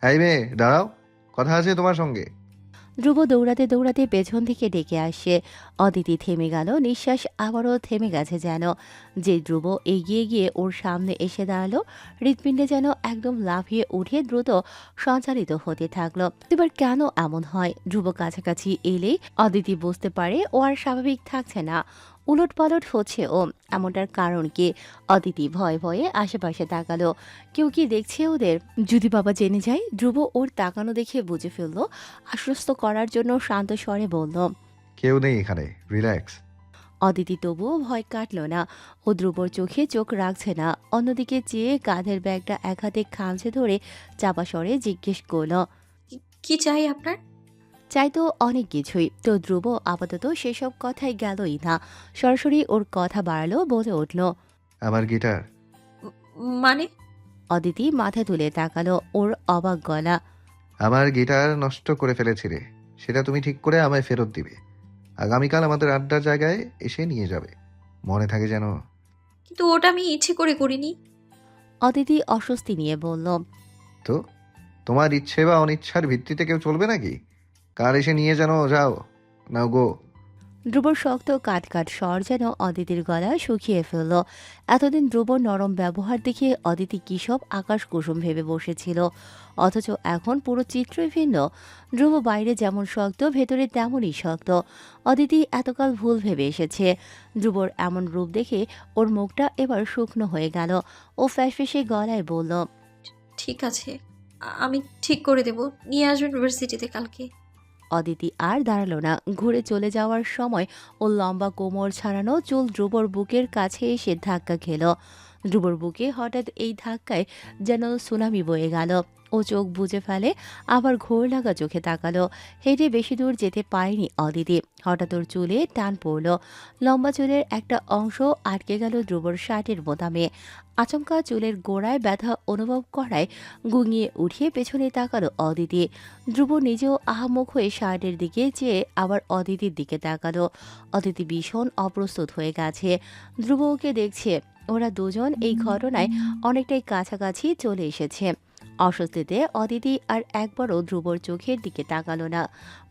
এই মেয়ে, দাঁড়াও, কথা আছে তোমার সঙ্গে। ধ্রুব দৌড়াতে দৌড়াতে পেছন থেকে ডেকে আসে। অদিতি থেমে গেল, নিঃশ্বাস আবারও থেমে গেছে যেন। যে ধ্রুব এগিয়ে গিয়ে ওর সামনে এসে দাঁড়ালো, হৃৎপিণ্ডে যেন একদম লাফিয়ে উঠে দ্রুত সঞ্চালিত হতে থাকলো। এবার কেন এমন হয়? ধ্রুব কাছাকাছি এলেই অদিতি বুঝতে পারে ও আর স্বাভাবিক থাকছে না, উলট পালট হচ্ছে ও। এমনটার কারণ কি? অদিতি ভয়ে ভয়ে আশেপাশে তাকালো, কেউ কি দেখছে ওদের? যদি বাবা জেনে যায়? ধ্রুব ওর তাকানো দেখে বুঝে ফেললো। আশ্বস্ত করার জন্য শান্ত স্বরে বলল। কেউ নেই এখানে, রিল্যাক্স। অদিতি তবুও ভয় কাটল না। ও ধ্রুবর চোখে চোখ রাখছে না, অন্যদিকে চেয়ে কাঁধের ব্যাগটা এক হাতে খামচে ধরে চাপা স্বরে জিজ্ঞেস করল। কি চাই আপনার? চাই তো অনেক কিছুই, তো ধ্রুব আপাতত সেসব কথাই গেলই না, সরাসরি ওর কথা বাড়ালো, বলে উঠল। আমার গিটার। মানে? অদিতি মাথা তুলে তাকালো, ওর অবাক গলা। আমার গিটার নষ্ট করে ফেলেছি রে, সেটা তুমি ঠিক করে আমায় ফেরত দিবে। আগামীকাল আমাদের আড্ডার জায়গায় এসে নিয়ে যাবে, মনে থাকে যেন। কিন্তু ওটা আমি ইচ্ছে করে করিনি। অদিতি অস্বস্তি নিয়ে বলল। তো তোমার ইচ্ছে বা অনিচ্ছার ভিত্তিতে কেউ চলবে নাকি? কাল এসে নিয়ে যেন যাও। নাও গো। ধ্রুবর শক্ত কাট কাট স্বর যেন অদিতির গলা শুকিয়ে ফেলল। এতদিন ধ্রুবর নরম ব্যবহার দেখে অদিতি কী সব আকাশ কুসুম ভেবে বসেছিল, অথচ এখন পুরো চিত্রই ভিন্ন। ধ্রুব বাইরে যেমন শক্ত, ভেতরে তেমনই শক্ত। অদিতি এতকাল ভুল ভেবে এসেছে। ধ্রুবর এমন রূপ দেখে ওর মুখটা এবার শুকনো হয়ে গেল। ও ফ্যাসফেসে গলায় বলল। ঠিক আছে, আমি ঠিক করে দেব। নিয়ে আসবেন ইউনিভার্সিটিতে কালকে। অদিতি আর দাঁড়ালো না, ঘুরে চলে যাওয়ার সময় ও লম্বা কোমর ছাড়ানো চুল ধ্রুবর বুকের কাছে এসে ধাক্কা খেল। ধ্রুবর বুকে হঠাৎ এই ধাক্কায় যেন সুনামি বয়ে গেল। ও চোখ বুজে ফেলে, আবার ঘোর লাগা চোখে তাকালো। হেঁটে বেশি দূর যেতে পারেনি অদিতি, হঠাৎ ওর চুলে টান পড়ল। লম্বা চুলের একটা অংশ আটকে গেল ধ্রুবর শার্টের বোতামে। আচমকা চুলের গোড়ায় ব্যথা অনুভব করায় গুঙিয়ে উঠিয়ে পেছনে তাকালো অদিতি। ধ্রুব নিজেও আহাম্মক হয়ে শার্টের দিকে চেয়ে আবার অদিতির দিকে তাকালো। অদিতি ভীষণ অপ্রস্তুত হয়ে গেছে। ধ্রুব ওকে দেখছে। ওরা দুজন এই ঘটনায় অনেকটাই কাছাকাছি চলে এসেছে। অস্বস্তিতে অদিতি আর একবারও ধ্রুবর চোখের দিকে তাকালো না,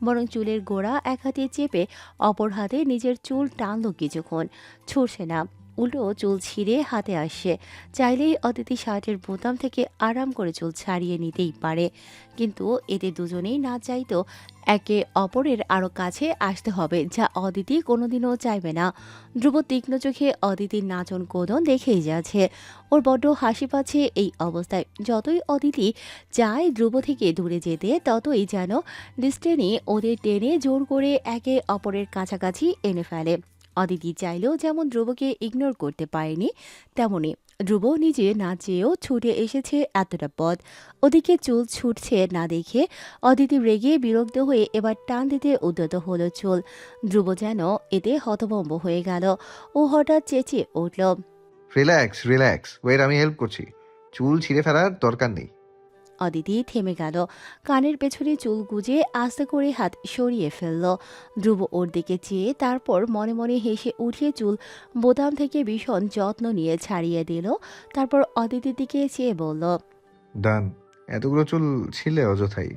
বরং চুলের গোড়া এক হাতে চেপে অপর হাতে নিজের চুল টানল কিছুক্ষণ। ছুটছে না, উল্টো চুল ছিঁড়ে হাতে আসছে। চাইলেই অদিতি শার্টের বোতাম থেকে আরাম করে চুল ছাড়িয়ে নিতেই পারে, কিন্তু এতে দুজনেই না চাইতো একে অপরের আরও কাছে আসতে হবে, যা অদিতি কোনোদিনও চাইবে না। ধ্রুব তীক্ষ্ণ চোখে অদিতির নাচন কোদন দেখেই যাচ্ছে। ওর বড্ড হাসি পাচ্ছে এই অবস্থায়। যতই অদিতি চায় ধ্রুব থেকে দূরে যেতে, ততই যেন ডিস্টেনি ওদের টেনে জোর করে একে অপরের কাছাকাছি এনে ফেলে। অদিতি চাইলেও যেমন ধ্রুবকে ইগনোর করতে পারেনি, তেমনি ধ্রুব নিজে না চেয়েও ছুটে এসেছে এতটা পথ। ওদিকে চুল ছুটছে না দেখে অদিতি রেগে বিরক্ত হয়ে এবার টান দিতে উদ্যত হলো চুল। ধ্রুব যেন এতে হতভম্ব হয়ে গেল। ও হঠাৎ চেঁচিয়ে উঠল। রিল্যাক্স রিল্যাক্স, ওয়েট, আমি হেল্প করছি। চুল ছিঁড়ে ফেলার দরকার নেই। অদিতি থেমে গেল, কানের পেছনে চুল গুজে আস্তে করে হাত সরিয়ে ফেলল। ধ্রুব ওর দিকে চেয়ে তারপর মনে মনে হেসে উঠিয়ে চুল বোতাম থেকে ভীষণ যত্ন নিয়ে ছাড়িয়ে দিল। তারপর অদিতির দিকে চেয়ে বলল। ডান। এতগুলো চুল ছিলে অযথাই।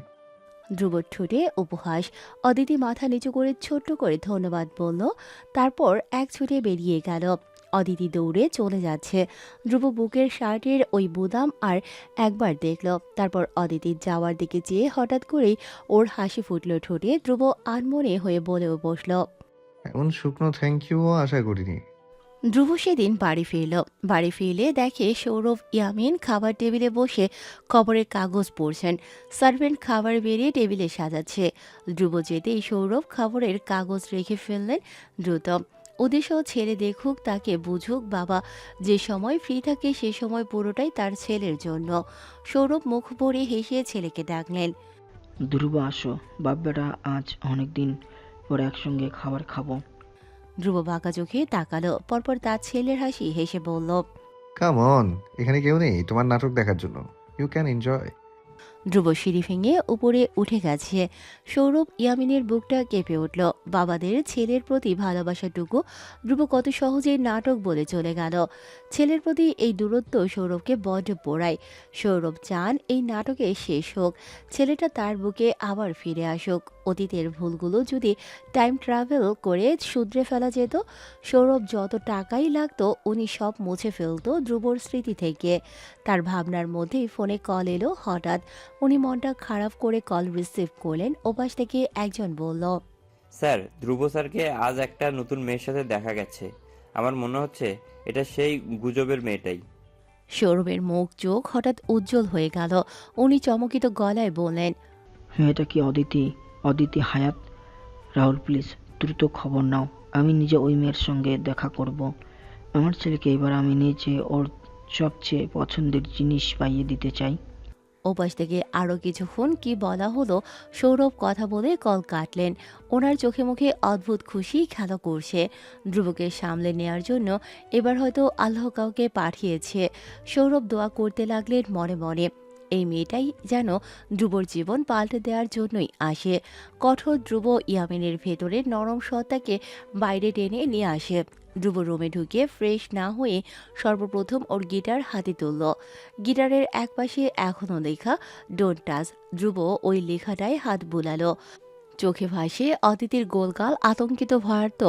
ধ্রুবর ঠোঁটে উপহাস। অদিতি মাথা নিচু করে ছোট্ট করে ধন্যবাদ বলল, তারপর এক ছুটে বেরিয়ে গেল। অদিতি দৌড়ে চলে যাচ্ছে। ধ্রুব বুকের শার্টের ওই বুদাম আর একবার দেখল, তারপর অদিতির যাওয়ার দিকে চেয়ে হঠাৎ করেই ওর হাসি ফুটল ঠোঁটে। ধ্রুব আনমনে হয়ে বলেও বসল। এমন শুকনো থ্যাংক ইউও আশা করিনি। ধ্রুব সেদিন বাড়ি ফিরলে দেখে সৌরভ ইয়ামিন খাবার টেবিলে বসে খবরের কাগজ পড়ছেন। সার্ভেন্ট খাবার বেরিয়ে টেবিলে সাজাচ্ছে। ধ্রুব যেতেই সৌরভ খবরের কাগজ রেখে ফেললেন দ্রুত। উদ্দেশ্য ছেলে দেখুক, তাকে বুঝুক। বাবা যে সময় ফ্রি থাকে সে সময় পুরোটাই তার ছেলের জন্য। সৌরভ মুখ ভরে হেসে ছেলেকে ডাকলেন। ধ্রুব, আসো। বাপ বেটা আজ অনেক দিন পরে একসঙ্গে খাবার খাবো। ধ্রুব বাঁকা চোখে তাকালো, পরপর তার ছেলের হাসি হেসে বলল। কাম অন, এখানে কেউ নেই তোমার নাটক দেখার জন্য। You can enjoy. ধ্রুব সিঁড়ি ভেঙে উপরে উঠে গেছে। সৌরভ ইয়ামিনের বুকটা কেঁপে উঠল। বাবাদের ছেলের প্রতি ভালোবাসাটুকু ধ্রুব কত সহজেই নাটক বলে চলে গেল। ছেলের প্রতি এই দূরত্ব সৌরভকে বড্ড পোড়ায়। সৌরভ চান এই নাটকে শেষ হোক, ছেলেটা তার বুকে আবার ফিরে আসুক। অতীতের ভুলগুলো যদি টাইম ট্রাভেল করে শুধরে ফেলা যেত, সৌরভ যত টাকাই লাগতো উনি সব মুছে ফেলতো ধ্রুবর স্মৃতি থেকে। তার ভাবনার মধ্যেই ফোনে কল এলো হঠাৎ। উনি মনটা খারাপ করে কল রিসিভ করলেন। ওপাশ থেকে একজন বলল, স্যার, ধ্রুব স্যারকে আজ একটা নতুন মেয়ের সাথে দেখা গেছে। আমার মনে হচ্ছে এটা সেই গুজবের মেয়েটাই। সৌরভের মুখ চোখ হঠাৎ উজ্জ্বল হয়ে গেল। উনি চমকিত গলায় বললেন, এটা কি অদিতি? অদিতি হায়াত? রাহুল প্লিজ দ্রুত খবর নাও, আমি নিজে ওই মেয়ের সঙ্গে দেখা করব। আমার ছেলেকে এবার আমি নিজে ওর সবচেয়ে পছন্দের জিনিস পাইয়ে দিতে চাই। ওপাশ থেকে আরও কিছুক্ষণ কি বলা হলো। সৌরভ কথা বলে কল কাটলেন। ওনার চোখে মুখে অদ্ভুত খুশি খেলা করছে। ধ্রুবকে সামলে নেয়ার জন্য এবার হয়তো আল্লাহ কাউকে পাঠিয়েছে। সৌরভ দোয়া করতে লাগলেন মনে মনে, এই মেয়েটাই যেন ধ্রুবর জীবন পাল্টে দেওয়ার জন্যই আসে। কঠোর ধ্রুব ইয়ামিনের ভেতরে নরম সত্তাকে বাইরে টেনে নিয়ে আসে। ধ্রুব রুমে ঢুকে ফ্রেশ না হয়ে সর্বপ্রথম ওর গিটার হাতে তুলল। গিটারের একপাশে এখনও লেখা ডোন্ট টাচ। ধ্রুব ওই লেখাটায় হাত বুলালো। চোখে ভাসে অদিতির গোলগাল আতঙ্কিত ভয়ার্ত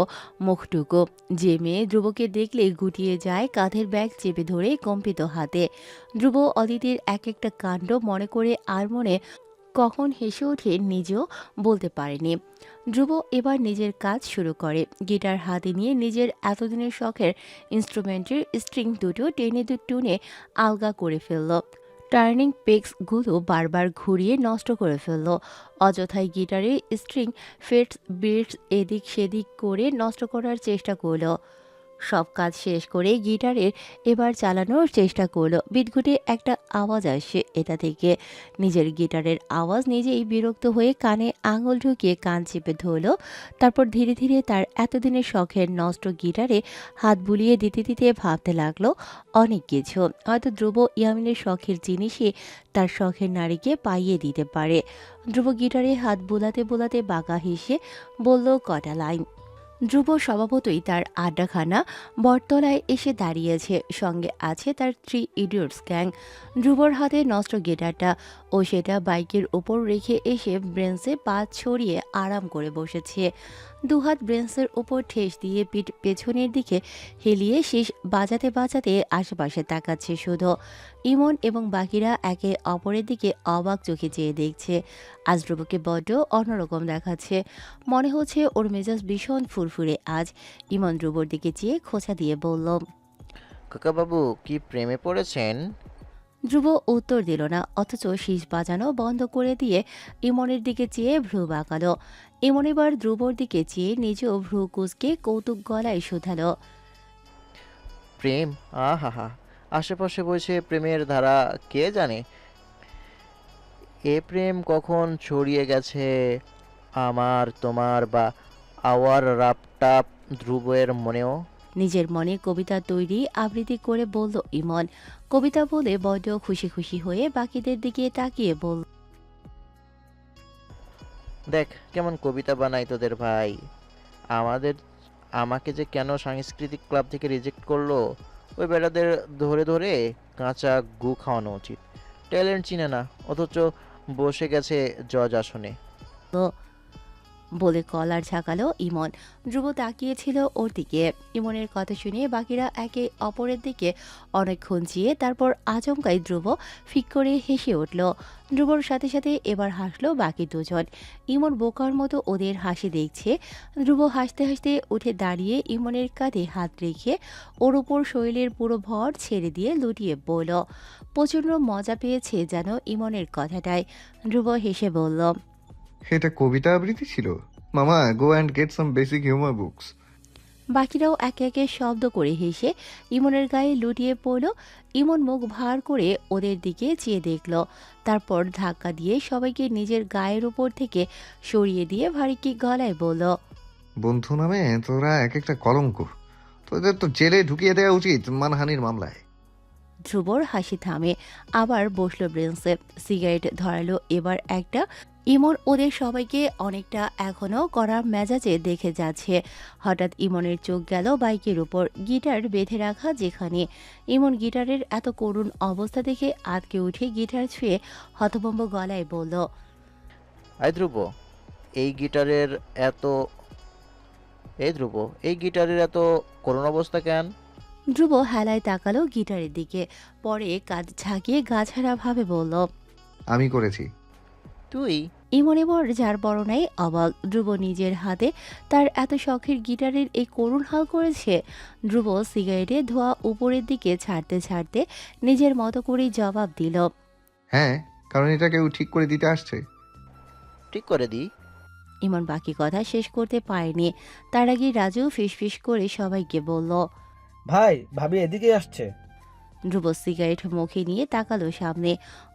মুখটুকু। যে মেয়ে ধ্রুবকে দেখলে গুটিয়ে যায় কাঁধের ব্যাগ চেপে ধরে কম্পিত হাতে। ধ্রুব অদিতির এক একটা কাণ্ড মনে করে আর মনে কখন হেসে ওঠে নিজেও বলতে পারেনি। ধ্রুব এবার নিজের কাজ শুরু করে। গিটার হাতে নিয়ে নিজের এতদিনের শখের ইনস্ট্রুমেন্টের স্ট্রিং দুটো টেনে টুনে আলগা করে ফেলল। টার্নিং পেক্সগুলো বারবার ঘুরিয়ে নষ্ট করে ফেলল। অযথায় গিটারের স্ট্রিং ফেটস বিটস এদিক সেদিক করে নষ্ট করার চেষ্টা করল। সব কাজ শেষ করে গিটারের এবার চালানোর চেষ্টা করলো। বিটঘুটে একটা আওয়াজ আসে এটা থেকে। নিজের গিটারের আওয়াজ নিজেই বিরক্ত হয়ে কানে আঙুল ঢুকিয়ে কান চেপে ধরল। তারপর ধীরে ধীরে তার এতদিনের শখের নষ্ট গিটারে হাত বুলিয়ে দিতে দিতে ভাবতে লাগলো অনেক কিছু। হয়তো ধ্রুব ইয়ামিনের শখের জিনিসই তার শখের নারীকে পাইয়ে দিতে পারে। ধ্রুব গিটারে হাত বোলাতে বোলাতে বাঁকা হেসে বলল কটা লাইন। ধ্রুব স্বভাবতই তার আড্ডাখানা বটতলায় এসে দাঁড়িয়েছে। সঙ্গে আছে তার 3 ইডিয়টস গ্যাং। ধ্রুবর হাতে নষ্ট গিটারটা, ও সেটা বাইকের ওপর রেখে এসে ব্রেঞ্চে পা ছড়িয়ে আরাম করে বসেছে। দুহাত ব্রেঞ্চের ওপর ঠেস দিয়ে পিঠ পেছনের দিকে হেলিয়ে শীষ বাজাতে বাজাতে আশেপাশে তাকাচ্ছে শুধু। ইমন এবং বাকিরা একে অপরের দিকে অবাক চোখে চেয়ে দেখছে। আজ ধ্রুবকে বড্ড অন্যরকম দেখাচ্ছে। মনে হচ্ছে ওর মেজাজ ভীষণ ফুরফুরে আজ। ইমন ধ্রুবর দিকে চেয়ে খোঁচা দিয়ে বলল, কাকাবাবু কি প্রেমে পড়েছেন? ধ্রুব উত্তর দিল না, অথচ শীষ বাজানো বন্ধ করে দিয়ে ইমনের দিকে চেয়ে ভ্রু বাঁকালো। ইমন এবার ধ্রুবর দিকে চেয়ে নিজেও ভ্রু কুঁচকে কৌতুক গলায় শুধালো, প্রেম? আহা হা, আশেপাশে বসে প্রেমের ধারা কে জানে। এ প্রেম কখন ছড়িয়ে গেছে আমার তোমার বা আওয়ার রাপটাপ ধ্রুবের মনেও। নিজের মনে কবিতা তৈরি আবৃত্তি করে বলল ইমন। কবিতা বলে বড্ড খুশি খুশি হয়ে বাকিদের দিকে তাকিয়ে বলল, দেখ কেমন কবিতা বানাই তোদের ভাই। আমাকে যে কেন সাংস্কৃতিক ক্লাব থেকে রিজেক্ট করলো, ওই বেটাদের ধরে ধরে কাঁচা গু খাওয়ানো উচিত। ট্যালেন্ট চিনে না, অথচ বসে গেছে জজ আসনে। বলে কলার ঝাঁকালো ইমন। ধ্রুব তাকিয়েছিল ওর দিকে। ইমনের কথা শুনে বাকিরা একে অপরের দিকে অনেকক্ষণ চেয়ে তারপর আচমকাই ধ্রুব ফিক করে হেসে উঠল। ধ্রুবর সাথে সাথে এবার হাসলো বাকি দুজন। ইমন বোকার মতো ওদের হাসি দেখছে। ধ্রুব হাসতে হাসতে উঠে দাঁড়িয়ে ইমনের কাঁধে হাত রেখে ওর উপর শরীরের পুরো ভর ছেড়ে দিয়ে লুটিয়ে পড়ল। প্রচণ্ড মজা পেয়েছে যেন ইমনের কথাটায়। ধ্রুব হেসে বলল, এটা কবিতা আবৃত্তি ছিল? মামা, go and get some basic humour books. বাকিরাও একে একে শব্দ করে হেসে ইমনের গায়ে লুটিয়ে পড়ল। ইমন মুখ ভার করে ওদের দিকে চেয়ে দেখল। তারপর ধাক্কা দিয়ে সবাইকে নিজের গায়ের উপর থেকে সরিয়ে দিয়ে ভারী গলায় বলল, বন্ধু নামে তোরা এক একটা কলঙ্ক। তোদের তো জেলে ঢুকিয়ে দেওয়া উচিত মানহানির মামলায়। ধ্রুবর হাসি থামে, আবার বসলো ব্রেঞ্চে, সিগারেট ধরালো এবার একটা। ইমন ওদের সবাইকে অনেকটা এখনো কড়া মেজাজে দেখে যাচ্ছে। হঠাৎ ইমনের চোখ গেল বাইকের উপর, গিটার বেঁধে রাখা যেখানে। ইমন গিটারের এত করুণ অবস্থা দেখে আঁতকে উঠে গিটার ছুঁয়ে হতভম্ব গলায় বলল, আই ধ্রুব, এই গিটারের এত এই ধ্রুব এই গিটারের এত করুণ অবস্থা কেন? ধ্রুব হেলায় তাকালো গিটারের দিকে, পরে কাঁধ ঝাঁকিয়ে গাছাড়া ভাবে বলল, আমি করেছি। তুই? ইমন এবার যার বড়নাই অবাক। ধ্রুব নিজের হাতে তার এত শখের গিটারের এই করুণ হাল করেছে। ধ্রুব সিগারেটে ধোঁয়া উপরের দিকে ছাড়তে ছাড়তে নিজের মতো করেই জবাব দিল, হ্যাঁ, কারণ এটা কেউ ঠিক করে দিতে আসছে। ঠিক করে দিই। ইমন বাকি কথা শেষ করতে পারেনি, তার আগে রাজু ফিসফিস করে সবাইকে বলল। ভাই, ভাবি এদিকে আসছে। ধ্রুব সিগারেট মুখে নিয়ে তাকালো সামনে।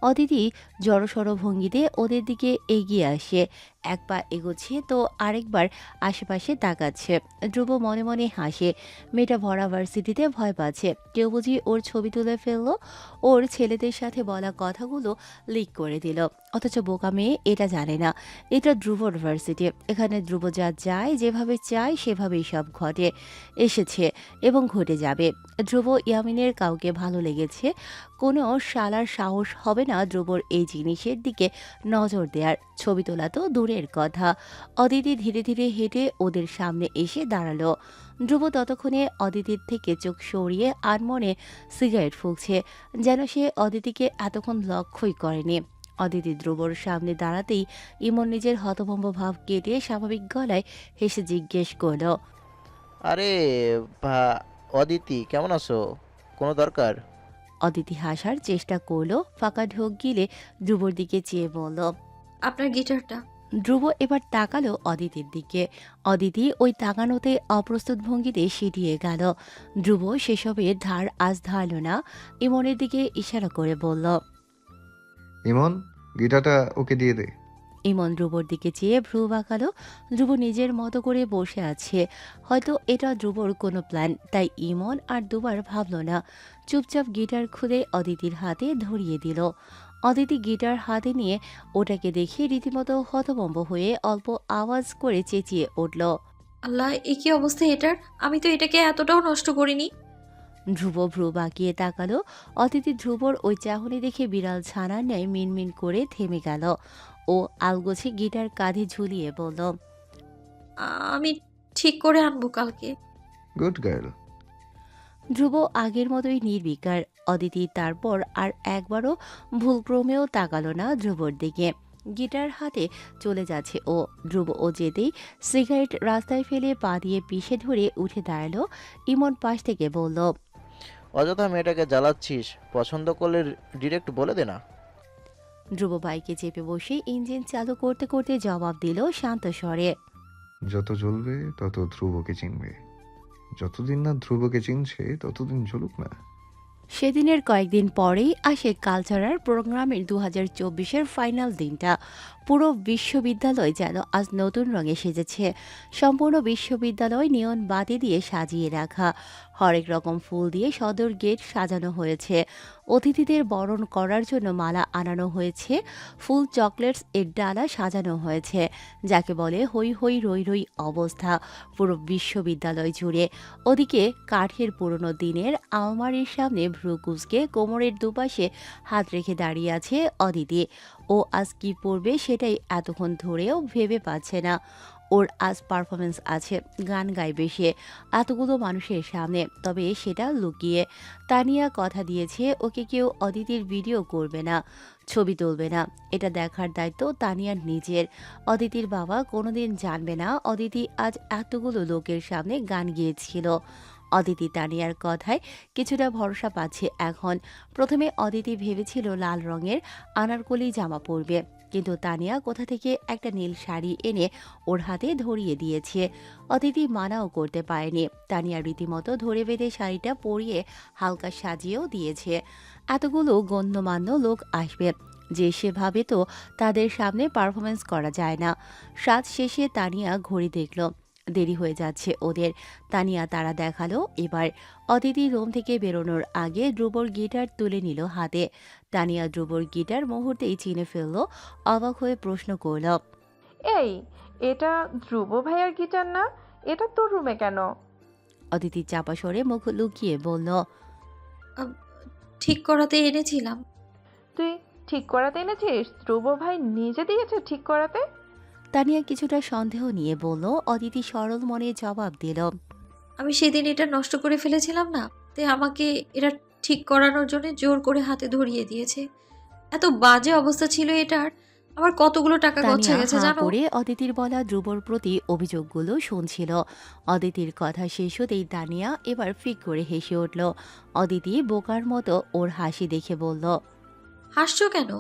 অদিতি জড়সড় ভঙ্গিতে ওদের দিকে এগিয়ে আসে, এক পা এগোচ্ছে তো আরেকবার আশেপাশে তাকাচ্ছে। ধ্রুব মনে মনে হাসে, মেয়েটা ভরা ভার্সিটিতে ভয় পাচ্ছে, কেউ বুঝি ওর ছবি তুলে ফেললো, ওর ছেলেদের সাথে বলা কথাগুলো লিক করে দিল। অথচ বোকা মেয়ে এটা জানে না, এটা ধ্রুবর ভার্সিটি, এখানে ধ্রুব যা চায়, যেভাবে চায় সেভাবেই সব ঘটে, এসেছে এবং ঘটে যাবে। ধ্রুব ইয়ামিনের কাউকে ভালো লেগেছে, কোনো শালার সাহস হবে না ধ্রুবর এই জিনিসের দিকে নজর দেওয়ার। ছবি তোলা তো দূরের কথা। অদিতি ধীরে ধীরে হেঁটে ওদের সামনে এসে দাঁড়ালো। ধ্রুব ততক্ষণে অদিতির থেকে চোখ সরিয়ে আনমনে সিগারেট ফুঁকছে, যেন সে অদিতিকে এতক্ষণ লক্ষ্যই করেনি। অদিতি ধ্রুবর সামনে দাঁড়াতেই ইমন নিজের হতভম্ব ভাব কেটে স্বাভাবিক গলায় হেসে জিজ্ঞেস করল, আরে অদিতি, কেমন আছো? কোনো দরকার? অদিতি হাসার চেষ্টা করলো, ফাঁকা ঢোক গিলে ধ্রুবর দিকে চেয়ে বলল। আপনার গিটারটা। ধ্রুব এবার তাকালো অদিতির দিকে। অদিতি ওই তাকানোতে অপ্রস্তুত ভঙ্গিতে সিটিয়ে গেল। ধ্রুব সেসবের ধার আজ ধারল না, ইমনের দিকে ইশারা করে বলল। ইমন, গিটারটা ওকে দিয়ে দে। ইমন ধ্রুবর দিকে চেয়ে ভ্রু বাঁকালো। ধ্রুব নিজের মতো করে বসে আছে, হয়তো এটা ধ্রুবর কোনো প্ল্যান, তাই ইমন আর দুবার ভাবল না। চুপচাপ গিটার খুলে অদিতির হাতে ধরিয়ে দিল। অদিতি গিটার হাতে নিয়ে ওটাকে দেখে রীতিমতো হতভম্ব হয়ে অল্প আওয়াজ করে চেঁচিয়ে উঠল। আল্লাহ, এ কি অবস্থা এটার! আমি তো এটাকে এতটাও নষ্ট করিনি। ধ্রুব ভ্রু বাঁকিয়ে তাকালো। অদিতি ধ্রুবর ওই চাহনি দেখে বিড়াল ছানার ন্যায় মিনমিন করে থেমে গেল। ও আলগোছে গিটার কাঁধে ঝুলিয়ে বলল, আমি ঠিক করে আনবো কালকে। Good girl. ধ্রুব আগের মতোই নির্বিকার। অদিতি তারপর আর একবারও ভুলক্রমেও তাকালো না ধ্রুবর দিকে। গিটার হাতে চলে যাচ্ছে ও। ধ্রুব ও যেতেই সিগারেট রাস্তায় ফেলে পা দিয়ে পিষে ধরে উঠে দাঁড়ালো। ইমন পাশ থেকে বলল, অযথা মেয়েটাকে জ্বালাচ্ছিস, পছন্দ করলে ডিরেক্ট বলে দে না। ধ্রুব বাইকে চেপে বসে ইঞ্জিন চালু করতে করতে জবাব দিল শান্ত স্বরে, যত জ্বলবে তত ধ্রুবকে চিনবে। যতদিন না ধ্রুবকে চিনছে ততদিন জ্বলুক না। সেদিনের কয়েকদিন পরেই আসে কালচারাল প্রোগ্রামের 2024-এর ফাইনাল দিনটা। পুরো বিশ্ববিদ্যালয় যেন আজ নতুন রঙে সেজেছে। সম্পূর্ণ বিশ্ববিদ্যালয় নিয়ন বাতি দিয়ে সাজিয়ে রাখা, হরেক রকম ফুল দিয়ে সদর গেট সাজানো হয়েছে। অতিথিদের বরণ করার জন্য মালা আনানো হয়েছে, ফুল চকলেটস এর ডালা সাজানো হয়েছে, যাকে বলে হই হই রই রই অবস্থা পুরো বিশ্ববিদ্যালয় জুড়ে। ওদিকে কাঠের পুরনো দিনের আলমারির সামনে ভ্রু কুঁচকে কোমরের দুপাশে হাত রেখে দাঁড়িয়ে আছে অদিতি। ও আজ কি পড়বে সেটাই এতক্ষণ ধরেও ভেবে পাচ্ছে না। ওর আজ পারফরমেন্স আছে, গান গাইবে সে এতগুলো মানুষের সামনে, তবে সেটা লুকিয়ে। তানিয়া কথা দিয়েছে ওকে কেউ অদিতির ভিডিও করবে না, ছবি তুলবে না। এটা দেখার দায়িত্ব তানিয়ার নিজের। অদিতির বাবা কোনোদিন জানবে না অদিতি আজ এতগুলো লোকের সামনে গান গেয়েছিল। অদিতি তানিয়ার কথায় কিছুটা ভরসা পাচ্ছে এখন। প্রথমে অদিতি ভেবেছিল লাল রঙের আনারকলি জামা পরবে, কিন্তু তানিয়া কোথা থেকে একটা নীল শাড়ি এনে ওর হাতে ধরিয়ে দিয়েছে। অদিতি মানাও করতে পারেনি। তানিয়া রীতিমতো ধরে বেঁধে শাড়িটা পরিয়ে হালকা সাজিয়েও দিয়েছে। এতগুলো গণ্যমান্য লোক আসবে, যে সেভাবে তো তাদের সামনে পারফরমেন্স করা যায় না। সাজ শেষে তানিয়া ঘড়ি দেখল, দেরি হয়ে যাচ্ছে ওদের। তানিয়া তারা দেখালো এবার। অদিতি রুম থেকে বেরোনোর আগে ধ্রুবর গিটার তুলে নিল হাতে। তানিয়া ধ্রুবর গিটার মুহূর্তেই চিনে ফেলল, অবাক হয়ে প্রশ্ন করল। এই, এটা ধ্রুব ভাইয়ার গিটার না? এটা তোর রুমে কেন? অদিতি চাপা স্বরে মুখ লুকিয়ে বলল। আম, ঠিক করাতে এনেছিলাম। তুই ঠিক করাতে এনেছিস? ধ্রুব ভাই নিজে দিয়েছে ঠিক করাতে? তানিয়া কিছুটা সন্দেহ নিয়ে বলল। অদিতি সরল মনে জবাব দিল। আমি সেদিন এটা নষ্ট করে ফেলেছিলাম না, তাই আমাকে এটা ঠিক করানোর জন্য জোর করে হাতে ধরিয়ে দিয়েছে। এত বাজে অবস্থা ছিল এটার, আমার কতগুলো টাকা গচ্ছা তানিয়া গেছে হাঁ জানো। করে অদিতির বলা ধ্রুবর প্রতি অভিযোগগুলো শুনছিল। অদিতির কথা শেষ হতেই তানিয়া এবার ফিক করে হেসে উঠল। অদিতি বোকার মতো ওর হাসি দেখে বলল। হাসছো কেন?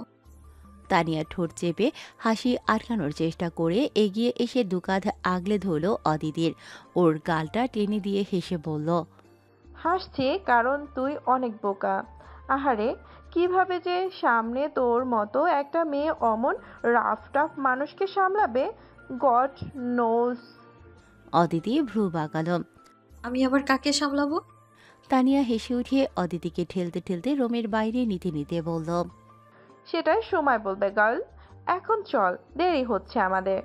তানিয়া ঠোঁট চেপে হাসি আটকানোর চেষ্টা করে এগিয়ে এসে দুকাঁধ আগলে ধরল অদিতির। ওর গালটা টেনে দিয়ে হেসে বলল। হাসছি কারণ তুই অনেক বোকা। আহারে, কিভাবে যে সামনে তোর মতো একটা মেয়ে অমন রাফ টাফ মানুষকে সামলাবে, গড নোস। অদিতি ভ্রু বাঁকাল। আমি আবার কাকে সামলাবো? তানিয়া হেসে উঠে অদিতিকে ঠেলতে ঠেলতে রুমের বাইরে নিতে নিতে বলল। সেটাই সময় বলবে গার্ল। এখন চল, দেরি হচ্ছে আমাদের।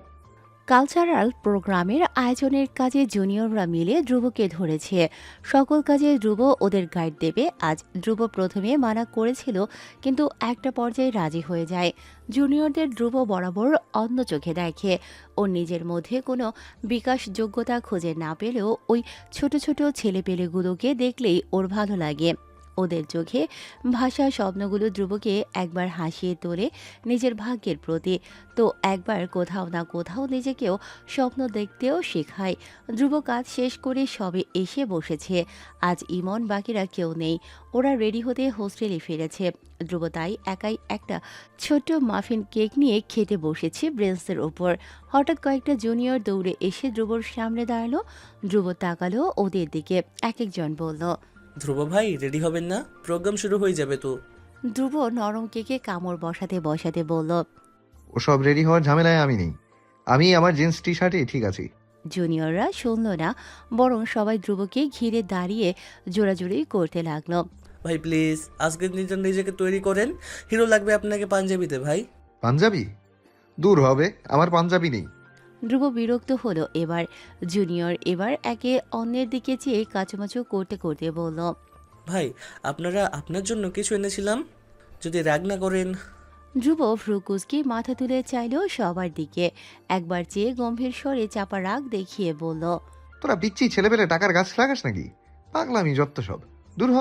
কালচারাল প্রোগ্রামের আয়োজনের কাজে জুনিয়ররা মিলে ধ্রুবকে ধরেছে। সকল কাজে ধ্রুব ওদের গাইড দেবে। আজ ধ্রুব প্রথমে মানা করেছিল, কিন্তু একটা পর্যায়ে রাজি হয়ে যায়। জুনিয়রদের ধ্রুব বরাবর অন্য চোখে দেখে। ওর নিজের মধ্যে কোনো বিকাশ যোগ্যতা খুঁজে না পেলেও ওই ছোট ছোট ছেলেপেলেগুলোকে দেখলেই ওর ভালো লাগে। ওদের চোখে ভাষা স্বপ্নগুলো ধ্রুবকে একবার হাসিয়ে তোলে নিজের ভাগ্যের প্রতি, তো একবার কোথাও না কোথাও নিজেকেও স্বপ্ন দেখতেও শেখায়। ধ্রুব কাজ শেষ করে সবে এসে বসেছে। আজ ইমন বাকিরা কেউ নেই, ওরা রেডি হতে হোস্টেলে ফিরেছে। ধ্রুব তাই একাই একটা ছোট্ট মাফিন কেক নিয়ে খেতে বসেছে ব্রেঞ্চের ওপর। হঠাৎ কয়েকটা জুনিয়র দৌড়ে এসে ধ্রুবর সামনে দাঁড়ালো। ধ্রুব তাকালো ওদের দিকে। এক একজন বলল। ধ্রুব ভাই রেডি হবেন না? প্রোগ্রাম শুরু হয়ে যাবে তো। ধ্রুব নরম কেকে কামড় বসাতে বসাতে বলল। ওসব রেডি হওয়ার ঝামেলায় আমি নেই। আমি আমার জিন্স টি শার্টে ঠিক আছি। জুনিয়ররা শুনল না, বরং সবাই ধ্রুবকে ঘিরে দাঁড়িয়ে জোরাজুরি করতে লাগলো। ভাই প্লিজ আজকের দিনটা নিজেকে তৈরি করেন, হিরো লাগবে আপনাকে পাঞ্জাবিতে ভাই। পাঞ্জাবি? দূর হবে, আমার পাঞ্জাবি নেই। ধ্রুব বিরক্ত হলো এবার। জুনিয়র এবার একে অন্যের দিকে চেয়ে কাচুমাচু করতে করতে বলল। ভাই আপনারা আপনার জন্য কিছু এনেছিলাম, যদি রাগ না করেন। ধ্রুব ভ্রুকুচকে মাথা তুলে চাইল সবার দিকে। একবার চেয়ে গম্ভীর স্বরে চাপা রাগ দেখিয়ে বলল। তোরা বিচ্ছি ছেলেপেলে টাকার গাছ লাগাস নাকি? পাগলামি যত্ত সব, দূর হ।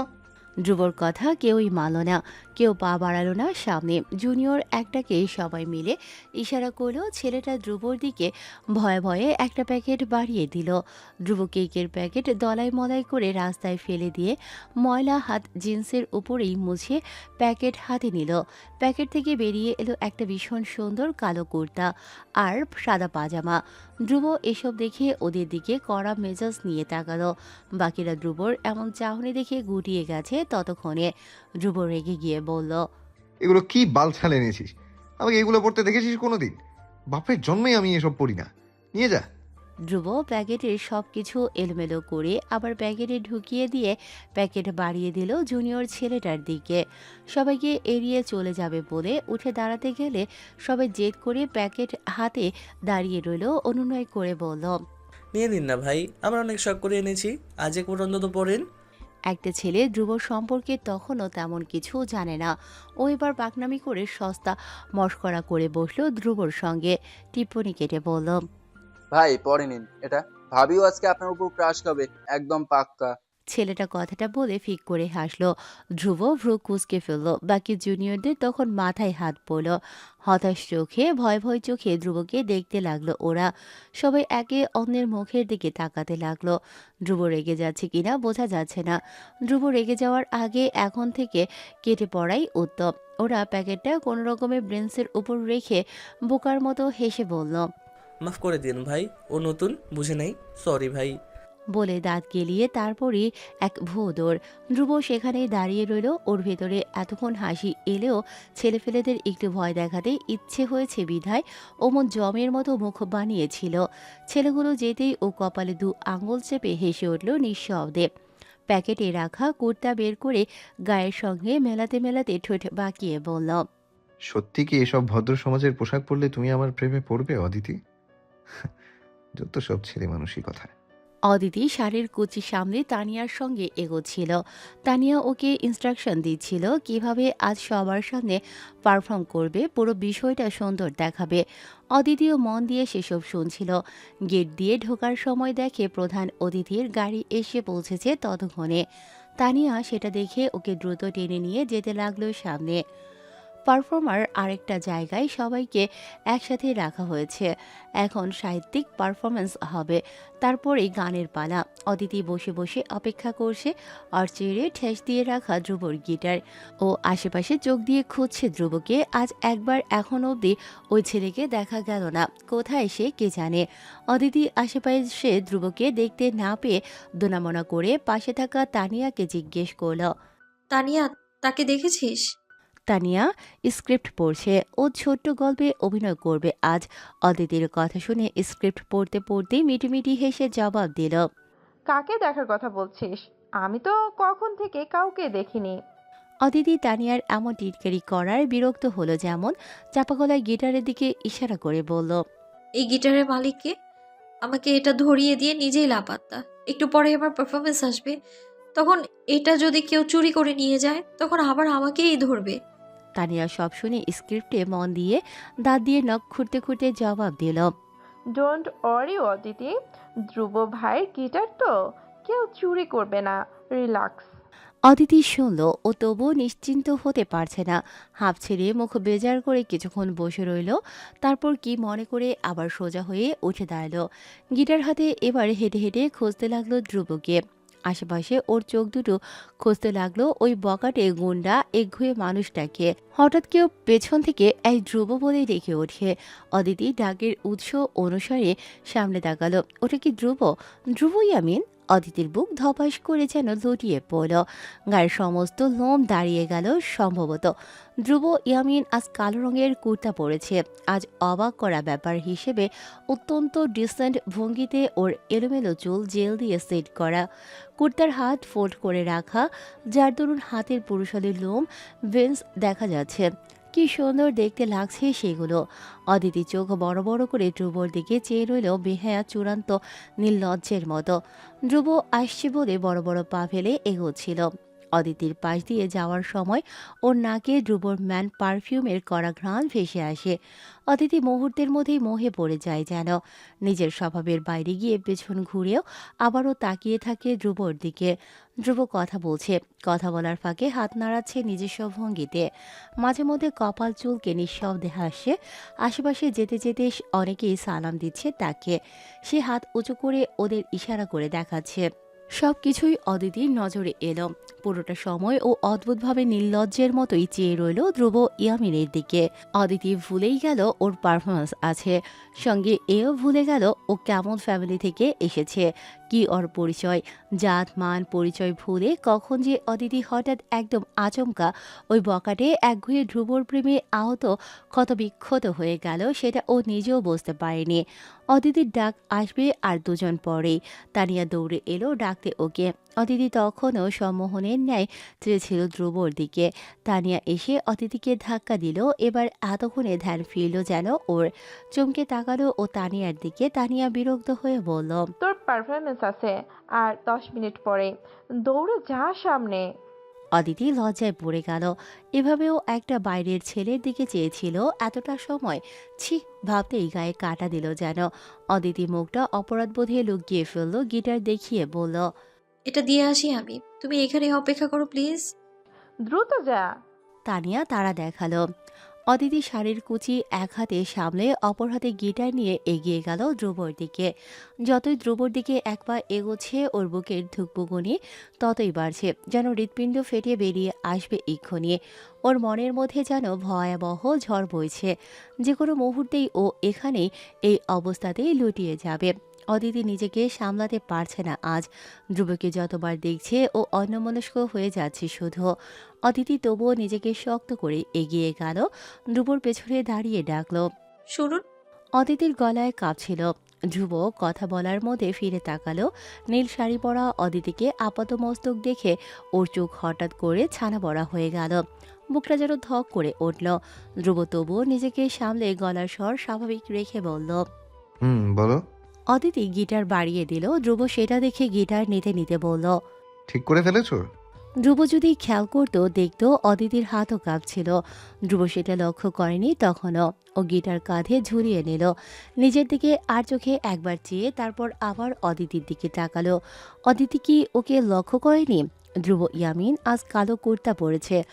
ধ্রুবর কথা কেউই মানল না, কেউ পা বাড়ালো না সামনে। জুনিয়র একটাকে সবাই মিলে ইশারা করলো। ছেলেটা ধ্রুবর দিকে ভয়ে ভয়ে একটা প্যাকেট বাড়িয়ে দিল। ধ্রুব কেকের প্যাকেট দলাই মলাই করে রাস্তায় ফেলে দিয়ে ময়লা হাত জিন্সের উপরেই মুছে প্যাকেট হাতে নিল। প্যাকেট থেকে বেরিয়ে এলো একটা ভীষণ সুন্দর কালো কুর্তা আর সাদা পাজামা। ধ্রুব এসব দেখে ওদের দিকে কড়া মেজাজ নিয়ে তাকালো। বাকিরা ধ্রুবর এমন চাহনি দেখে গুটিয়ে গেছে ততক্ষণে। ধ্রুব রেগে গিয়ে বলল। এগুলো কি বালছাল এনেছিস? আমাকে এগুলো পড়তে দেখেছিস কোনোদিন? বাপের জন্মেই আমি এসব পড়ি না, নিয়ে যা। ধ্রুব প্যাকেটের সব কিছু এলোমেলো করে আবার প্যাকেটে ঢুকিয়ে দিয়ে প্যাকেট বাড়িয়ে দিল জুনিয়র ছেলেটার দিকে। সবাইকে এড়িয়ে চলে যাবে বলে উঠে দাঁড়াতে গেলে সবাই জেদ করে প্যাকেট হাতে দাঁড়িয়ে রইল। অনুনয় করে বলল। নিয়ে নিন না ভাই, আমরা অনেক শখ করে এনেছি, আজ এক অন্তত পড়েন। একটা ছেলে ধ্রুব সম্পর্কে তখনও তেমন কিছু জানে না। ও এবার পাকনামি করে সস্তা মশকরা করে বসলো ধ্রুবর সঙ্গে। টিপ্পনি কেটে বলল। ভাই পরে নিন এটা, ভাবিও আজকে আপনার উপর ক্রাশ খাবে, একদম পাক্কা। ছেলেটা কথাটা বলে ফিক করে হাসলো। ধ্রুব ভ্রু কুঁচকে ফেলল। বাকি জুনিয়রদের তখন মাথায় হাত পড়ল। হতাশ চোখে ভয় ভয় চোখে ধ্রুবকে দেখতে লাগলো ওরা। সবাই একে অন্যের মুখের দিকে তাকাতে লাগলো। ধ্রুব রেগে যাচ্ছে কিনা বোঝা যাচ্ছে না। ধ্রুব রেগে যাওয়ার আগে এখন থেকে কেটে পড়াই উত্তম। ওরা প্যাকেটটা কোনো রকমে ব্রেঞ্চের উপর রেখে বোকার মতো হেসে বলল। মাফ করে দিন ভাই, ও নতুন বুঝে নাই, সরি ভাই। বলে দাঁত গেলিয়ে তারপরই এক ভো দৌড়। ধ্রুব সেখানেই দাঁড়িয়ে রইল। ওর ভেতরে এতক্ষণ হাসি এলেও ছেলেফেলেদের একটু ভয় দেখাতে ইচ্ছে হয়েছে বিধায় ওমন জমের মতো মুখ বানিয়েছিল। ছেলেগুলো যেতেই ও কপালে 2 আঙুল চেপে হেসে উঠল নিঃশব্দে। প্যাকেটে রাখা কুর্তা বের করে গায়ের সঙ্গে মেলাতে মেলাতে ঠোঁট বাঁকিয়ে বলল, সত্যি কি এসব ভদ্র সমাজের পোশাক পরলে তুমি আমার প্রেমে পড়বে অদিতি? যত সব ছেলে মানুষই কথা। অদিতি শাড়ির কুচি সামনে তানিয়ার সঙ্গে এগোচ্ছিল। তানিয়া ওকে ইনস্ট্রাকশন দিচ্ছিল কিভাবে আজ সবার সামনে পারফর্ম করবে, পুরো বিষয়টা সুন্দর দেখাবে। অদিতিও মন দিয়ে সেসব শুনছিল। গেট দিয়ে ঢোকার সময় দেখে প্রধান অতিথির গাড়ি এসে পৌঁছেছে ততক্ষণে। তানিয়া সেটা দেখে ওকে দ্রুত টেনে নিয়ে যেতে লাগলো সামনে। পারফর্মার আরেকটা জায়গায় সবাইকে একসাথে রাখা হয়েছে। এখন সাহিত্যিক পারফরমেন্স হবে, তারপরেই গানের পালা। অদিতি বসে বসে অপেক্ষা করছে। আর চেয়ারে ঠেস দিয়ে রাখা ধ্রুবর গিটার। ও আশেপাশে চোখ দিয়ে খুঁজছে ধ্রুবকে। আজ একবার এখন অবধি ওই ছেলেকে দেখা গেল না, কোথায় সে কে জানে। অদিতি আশেপাশে ধ্রুবকে দেখতে না পেয়ে দোনামোনা করে পাশে থাকা তানিয়াকে জিজ্ঞেস করল। তানিয়া, তাকে দেখেছিস? তানিয়া স্ক্রিপ্ট পড়ছে। ও ছোট্ট গল্পে অভিনয় করবে আজ। অদিতির কথা শুনে স্ক্রিপ্ট পড়তে পড়তেই মিটিমিটি হেসে জবাব দিল, কাকে দেখার কথা বলছিস? আমি তো কখন থেকে কাউকে দেখিনি। অদিতি তানিয়ার এমন টিটকারি করার বিরক্ত হলো, যেমন চাপা গলায় গিটারের দিকে ইশারা করে বলল, এই গিটারের মালিককে? আমাকে এটা ধরিয়ে দিয়ে নিজেই লাপাত্তা। একটু পরে আমার পারফরমেন্স আসবে, তখন এটা যদি কেউ চুরি করে নিয়ে যায় তখন আবার আমাকেই ধরবে। তানিয়া সব শুনে স্ক্রিপ্টে মন দিয়ে দাঁত দিয়ে নখ খুঁড়তে খুঁড়তে জবাব দিল, ডোন্ট ওয়ারি অদিতি, ধ্রুব ভাইয়ের গিটার তো কেউ চুরি করবে না, রিল্যাক্স। অদিতি শুনল। ও তবুও নিশ্চিন্ত হতে পারছে না। হাঁপ ছেড়ে মুখ বেজার করে কিছুক্ষণ বসে রইল। তারপর কি মনে করে আবার সোজা হয়ে উঠে দাঁড়ালো। গিটার হাতে এবার হেঁটে হেঁটে খুঁজতে লাগলো ধ্রুবকে। আশেপাশে ওর চোখ দুটো খুঁজতে লাগলো ওই বকাটে গুন্ডা একঘুয়ে মানুষটাকে। হঠাৎ কেউ পেছন থেকে এই ধ্রুব বলে ডেকে ওঠে। অদিতি ডাকের উৎস অনুসারে সামনে তাকালো। ওটা কি ধ্রুব? ধ্রুবই আমিন। অদিতির বুক ধপাস করে যেন লুটিয়ে পড়ল। গায়ের সমস্ত লোম দাঁড়িয়ে গেল সম্ভবত। ধ্রুব ইয়ামিন আজ কালো রঙের কুর্তা পরেছে। আজ অবাক করা ব্যাপার হিসেবে অত্যন্ত ডিসেন্ট ভঙ্গিতে ওর এলোমেলো চুল জেল দিয়ে সেট করা, কুর্তার হাত ফোল্ড করে রাখা, যার দরুন হাতের পুরুষালী লোম ভেন্স দেখা যাচ্ছে। কি সুন্দর দেখতে লাগছে সেগুলো। অদিতি চোখ বড় বড় করে ধ্রুবর দিকে চেয়ে রইল বেহায়া চূড়ান্ত নির্লজ্জের মতো। ধ্রুব আসছে বলে বড় বড় পা ফেলে এগোচ্ছিল। অদিতির পাশ দিয়ে যাওয়ার সময় ওর নাকে ধ্রুবর ম্যান পারফিউমের কড়া ঘ্রাণ ভেসে আসে। অদিতি মুহূর্তের মধ্যেই মোহে পড়ে যায় যেন। নিজের স্বভাবের বাইরে গিয়ে পেছন ঘুরেও আবারও তাকিয়ে থাকে ধ্রুবর দিকে। ধ্রুব কথা বলছে, কথা বলার ফাঁকে হাত নাড়াচ্ছে নিজস্ব ভঙ্গিতে। মাঝে মধ্যে কপাল চুলকে নিঃশব্দে হাসছে। আশেপাশে যেতে যেতে অনেকেই সালাম দিচ্ছে তাকে। সে হাত উঁচু করে ওদের ইশারা করে দেখাচ্ছে। সব কিছুই অদিতির নজরে এলো। পুরোটা সময় ও অদ্ভুতভাবে নির্লজ্জের মতোই চেয়ে রইল ধ্রুব ইয়ামিনের দিকে। অদিতি ভুলেই গেল ওর পারফরমেন্স আছে, সঙ্গে এও ভুলে গেল ও কেমন ফ্যামিলি থেকে এসেছে, কি ওর পরিচয়। জাত মান পরিচয় ভুলে কখন যে অদিতি হঠাৎ একদম আচমকা ওই বকাটে একঘুয়ে ধ্রুবর প্রেমে আহত ক্ষত বিক্ষত হয়ে গেল, সেটা ও নিজেও বুঝতে পারেনি। অদিতির ডাক আসবে আর দুজন পরেই। তানিয়া দৌড়ে এলো ডাকতে ওকে। অদিতি তখনও সম্মোহনের ন্যায় চেয়েছিল ধ্রুবর দিকে। তানিয়া এসে অদিতিকে ধাক্কা দিল। এবার এতক্ষণে ধ্যান ফিরল যেন ওর। চমকে তাকালো ও তানিয়ার দিকে। তানিয়া বিরক্ত হয়ে বলল, তোর পারফরমেন্স আছে আর 10 মিনিট পরে, দৌড়ে যা সামনে। অদিতি লজ্জায় পড়ে গেল। এভাবেও একটা বাইরের ছেলের দিকে চেয়েছিল এতটা সময়। ছি, ভাবতেই গায়ে কাটা দিল যেন। অদিতি মুখটা অপরাধবোধে লুকিয়ে ফেলল, গিটার দেখিয়ে বলল, এটা দিয়ে আসি আমি, তুমি এখানে অপেক্ষা করো প্লিজ। দ্রুত যা। তানিয়া তারা দেখালো। অদিতি শাড়ির কুচি এক হাতে সামলে অপর হাতে গিটার নিয়ে এগিয়ে গেল ধ্রুবর দিকে। যতই ধ্রুবর দিকে এক পা এগোচ্ছে ওর বুকের ধুকপুকুনি ততই বাড়ছে, যেন হৃৎপিণ্ড ফেটে বেরিয়ে আসবে এক্ষুনি। ওর মনের মধ্যে যেন ভয়াবহ ঝড় বইছে। যে কোনো মুহূর্তেই ও এখানেই এই অবস্থাতেই লুটিয়ে যাবে। অদিতি নিজেকে সামলাতে পারছে না আজ। ধ্রুবকে যতবার দেখছে ও অন্যমনস্ক হয়ে যাচ্ছে শুধু। অদিতি তবুও নিজেকে শক্ত করে এগিয়ে গেল, ধ্রুবর পেছনে দাঁড়িয়ে ডাকলো। শুনুন। অদিতির গলায় কাঁপছিল। ধ্রুব কথা বলার মধ্যে ফিরে তাকালো। নীল শাড়ি পরা অদিতিকে আপাতমস্তক দেখে ওর চোখ হঠাৎ করে ছানা বড়া হয়ে গেল। বুকটা যেন ধক করে উঠল। ধ্রুব তবুও নিজেকে সামলে গলার স্বর স্বাভাবিক রেখে বলল। বলো। অদিতি গিটার বাড়িয়ে দিল। ধ্রুব সেটা দেখে গিটার নিতে নিতে বলল। ঠিক করে ফেলেছো? ধ্রুব যদি খেয়াল করতো দেখতো অদিতির হাতও কাঁপছিল। ধ্রুব সেটা লক্ষ্য করেনি তখনও। ও গিটার কাঁধে ঝুলিয়ে নিল। নিজের দিকে আর চোখে একবার চেয়ে তারপর আবার অদিতির দিকে তাকালো। অদিতি কি ওকে লক্ষ্য করেনি? ধ্রুব ইয়ামিন আজ কালো কুর্তা পরেছে।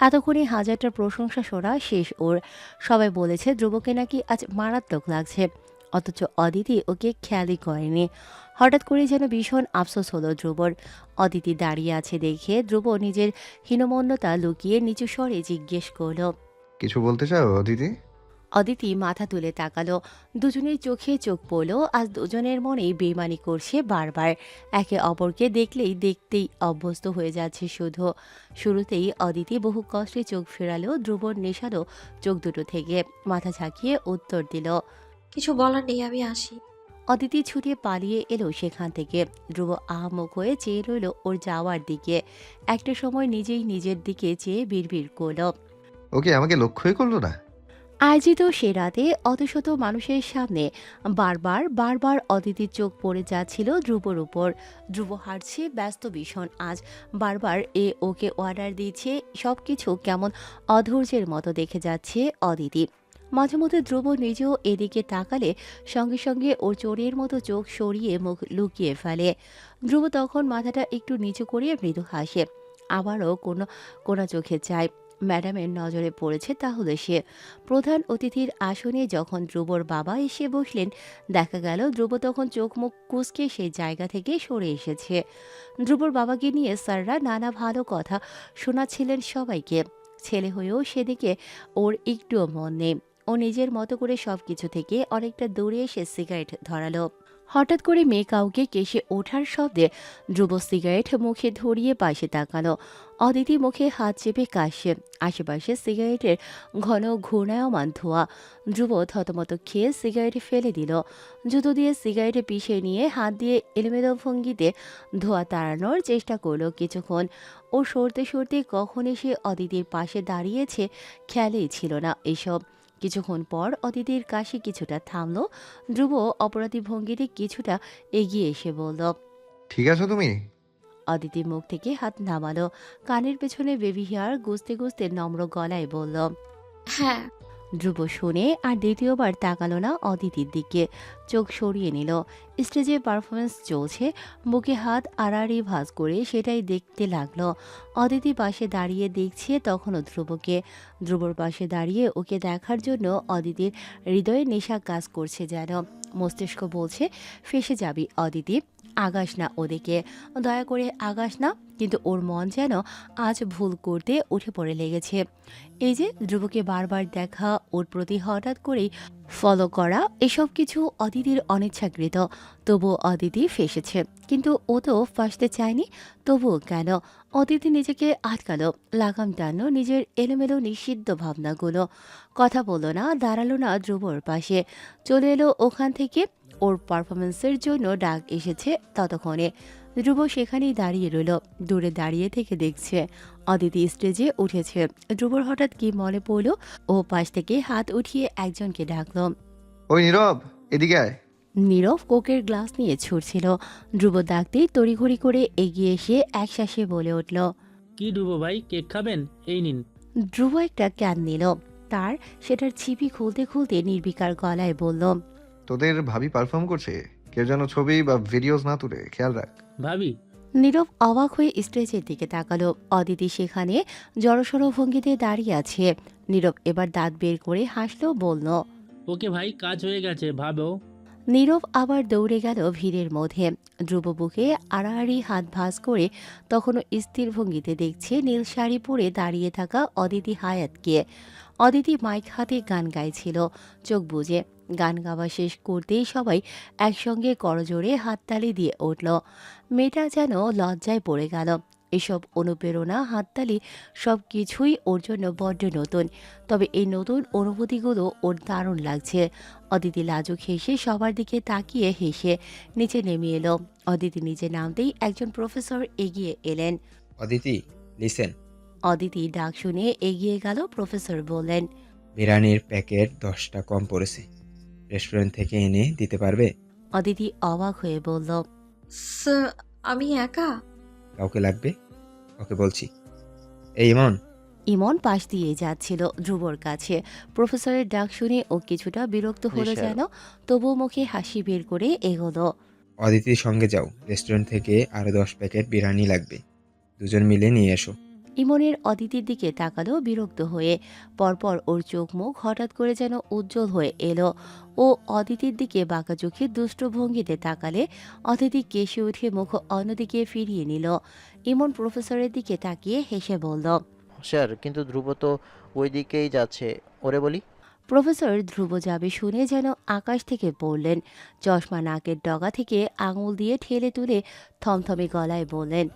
এতক্ষণে হাজারটা প্রশংসা শোনা শেষ ওর। সবাই বলেছে ধ্রুবকে নাকি আজ মারাত্মক লাগছে, অথচ অদিতি ওকে খেয়ালই করেনি। হঠাৎ করে যেন ভীষণ আফসোস হলো ধ্রুবর। অদিতি দাঁড়িয়ে আছে দেখে ধ্রুব নিজের হীনমন্যতা লুকিয়ে নিচু স্বরে জিজ্ঞেস করল। কিছু বলতে চাও অদিতি? অদিতি মাথা তুলে তাকালো। দুজনের চোখে চোখ পড়ল। আজ দুজনের মনেই বেইমানি করছে বারবার। একে অপরকে দেখলেই দেখতেই অভ্যস্ত হয়ে যাচ্ছে শুধু। শুরুতেই অদিতি বহু কষ্টে চোখ ফেরালো ধ্রুবর নেশালো চোখ দুটো থেকে। মাথা ঝাঁকিয়ে উত্তর দিল। কিছু বলার নেই, আমি আসি। অদিতি ছুটে পালিয়ে এলো সেখান থেকে। ধ্রুব আহামুখ হয়ে চেয়ে রইল ওর যাওয়ার দিকে। একটা সময় নিজেই নিজের দিকে চেয়ে বিড়বিড় করল। ওকে আমাকে লক্ষ্যই করলো না। আয়োজিত সে রাতে অতশত মানুষের সামনে বারবার বারবার অদিতির চোখ পড়ে যাচ্ছিল ধ্রুবর উপর। ধ্রুব হাঁটছে ব্যস্ত ভীষণ আজ। বারবার ওকে অর্ডার দিচ্ছে। সবকিছু কেমন অধৈর্যের মতো দেখে যাচ্ছে অদিতি। মাঝে মধ্যে ধ্রুব নিজেও এদিকে তাকালে সঙ্গে সঙ্গে ওর চোরের মতো চোখ সরিয়ে মুখ লুকিয়ে ফেলে। ধ্রুব তখন মাথাটা একটু নিচু করিয়ে মৃদু হাসে। আবারও কোনা চোখে চায়। ম্যাডামের নজরে পড়েছে তাহলে সে। প্রধান অতিথির আসনে যখন ধ্রুবর বাবা এসে বসলেন, দেখা গেল ধ্রুব তখন চোখ মুখ কুঁচকে সেই জায়গা থেকে সরে এসেছে। ধ্রুবর বাবাকে নিয়ে স্যাররা নানা ভালো কথা শোনাচ্ছিলেন সবাইকে। ছেলে হয়েও সেদিকে ওর একটুও মন নেই। ও নিজের মতো করে সবকিছু থেকে অনেকটা দূরে এসে সিগারেট ধরালো। হঠাৎ করে মেয়ে কাউকে কেসে ওঠার শব্দে ধ্রুব সিগারেট মুখে ধরিয়ে পাশে তাকালো। অদিতি মুখে হাত চেপে কাশছে। আশেপাশে সিগারেটের ঘন ঘূর্ণায়মান ধোঁয়া। ধ্রুব থতমত খেয়ে সিগারেট ফেলে দিল। জুতো দিয়ে সিগারেটে পিষে নিয়ে হাত দিয়ে এলোমেলো ভঙ্গিতে ধোঁয়া তাড়ানোর চেষ্টা করলো কিছুক্ষণ। ও সরতে সরতে কখন এসে অদিতির পাশে দাঁড়িয়েছে খেয়ালেই ছিল না এসব। কিছুক্ষণ পর অদিতির কাশি কিছুটা থামলো। ধ্রুব অপরাধী ভঙ্গিতে কিছুটা এগিয়ে এসে বলল। ঠিক আছো তুমি? অদিতি মুখ থেকে হাত নামালো। কানের পেছনে বেবি হেয়ার গুজতে গুজতে নম্র গলায় বলল। হ্যাঁ। ধ্রুব শুনে আর দ্বিতীয়বার তাকালো না অদিতির দিকে। চোখ সরিয়ে নিল। স্টেজে পারফরমেন্স চলছে। বুকে হাত আড়াআড়ি ভাঁজ করে সেটাই দেখতে লাগলো। অদিতি পাশে দাঁড়িয়ে দেখছে তখনও ধ্রুবকে। ধ্রুবর পাশে দাঁড়িয়ে ওকে দেখার জন্য অদিতির হৃদয়ে নেশা কাজ করছে যেন। মস্তিষ্ক বলছে ফেসে যাবি অদিতি, আগাস না ওদিকে, দয়া করে আগাস না। কিন্তু ওর মন যেন আজ ভুল করতে উঠে পড়ে লেগেছে। এই যে ধ্রুবকে বারবার দেখা, ওর প্রতি হঠাৎ করেই ফলো করা, এসব কিছু অদিতির অনিচ্ছাকৃত। তবুও অদিতি ফেসেছে। কিন্তু ও তো ফাঁসতে চায়নি। তবুও কেন? অদিতি নিজেকে আটকালো, লাগাম টানলো নিজের এলোমেলো নিষিদ্ধ ভাবনাগুলো। কথা বললো না, দাঁড়ালো না ধ্রুবর পাশে। চলে এলো ওখান থেকে। ওর পারফরমেন্সের জন্য ডাক এসেছে ততক্ষণে। ধ্রুব সেখানেই দাঁড়িয়ে রইল, দূরে দাঁড়িয়ে থেকে দেখছে। অদিতি স্টেজে উঠেছে। ধ্রুবর হঠাৎ কি মনে পড়ল, ও পাশ থেকে হাত উঠিয়ে একজনকে ডাকল। ওই নীরব, এদিকে আয়। নীরব কোকের গ্লাস নিয়ে ছুটছিল। ধ্রুব ডাকতেই তড়িঘড়ি করে এগিয়ে এসে একশ্বাসে বলে উঠল। কি ধ্রুব ভাই, কেক খাবেন? এই নিন। ধ্রুব একটা ক্যান নিল। তার সেটার ছিপি খুলতে খুলতে নির্বিকার গলায় বলল। তোদের ভাবি পারফর্ম করছে, কেউ যেন ছবি বা ভিডিওস না তুলে, খেয়াল রাখ। ভাবি? নীরব অবাক হয়ে স্টেজের দিকে তাকালো। অদিতি সেখানে জড়সড় ভঙ্গিতে দাঁড়িয়ে আছে। নীরব এবার দাঁত বের করে হাসলো, বলল। ওকে ভাই, কাজ হয়ে গেছে, ভাবো। নীরব আবার দৌড়ে গেল ভিড়ের মধ্যে। ধ্রুব বুকে আড়াআড়ি হাত ভাঁজ করে তখনও স্থির ভঙ্গিতে দেখছে নীল শাড়ি পরে দাঁড়িয়ে থাকা অদিতি হায়াতকে। অদিতি মাইক হাতে গান গাইছিল চোখ বুজে। গান গাওয়া শেষ করতেই সবাই একসঙ্গে করজোড়ে হাততালি দিয়ে উঠল। মেয়েটা যেন লজ্জায় পড়ে গেল। এসব অনুপ্রেরণা, হাততালি সব কিছুই ওর জন্য বড্ড নতুন। তবে এই নতুন অনুভূতিগুলো ওর দারুণ লাগছে। অদিতি লাজুক হেসে সবার দিকে তাকিয়ে হেসে নিচে নেমে এলো। অদিতি নিচে নামতেই একজন প্রফেসর এগিয়ে এলেন। অদিতি, লিসেন। অদিতি ডাক শুনে এগিয়ে গেল। প্রফেসর বললেন, বিরিয়ানির প্যাকেট 10টা কম পড়েছে, রেস্টুরেন্ট থেকে এনে দিতে পারবে? অদিতি অবাক হয়ে বলল, স্যার, আমি একা? কাউকে লাগবে? ওকে বলছি। এই ইমন। ইমন পাশ দিয়ে যাচ্ছিল ধ্রুবর কাছে। প্রফেসরের ডাক শুনে ও কিছুটা বিরক্ত হলো নিশা। যেন, তবু মুখে হাসি বের করে এগোলো। অদিতির সঙ্গে যাও, রেস্টুরেন্ট থেকে আরো 10 প্যাকেট বিরিয়ানি লাগবে, দুজন মিলে নিয়ে এসো। ইমনের অদিতির দিকে তাকালো বিরক্ত হয়ে। পরপর ওর চোখ মুখ হঠাৎ করে যেন উজ্জ্বল হয়ে এলো। ও অদিতির দিকে বাঁকা চোখে দুষ্ট ভঙ্গিতে তাকালে অদিতি কেশে উঠে মুখ অন্যদিকে ফিরিয়ে নিল। ইমন প্রফেসরের দিকে তাকিয়ে হেসে বলল, স্যার, কিন্তু ধ্রুব তো ওই দিকেই যাচ্ছে, ওরে বলি। প্রফেসর ধ্রুব যাবে শুনে যেন আকাশ থেকে পড়লেন। চশমা নাকের ডগা থেকে আঙুল দিয়ে ঠেলে তুলে থমথমে গলায় বললেন,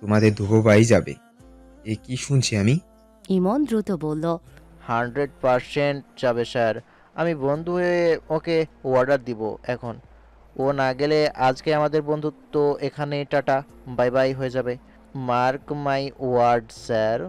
তোমাদের ধুবোবাই যাবে? এ কি শুনছি আমি? ইমন দ্রুত বলল, 100% যাবে স্যার। আমি বন্ধু হয়ে ওকে অর্ডার দিব এখন। ও না গেলে আজকে আমাদের বন্ধুত্ব এখানে টাটা বাই বাই হয়ে যাবে। Mark my word sir.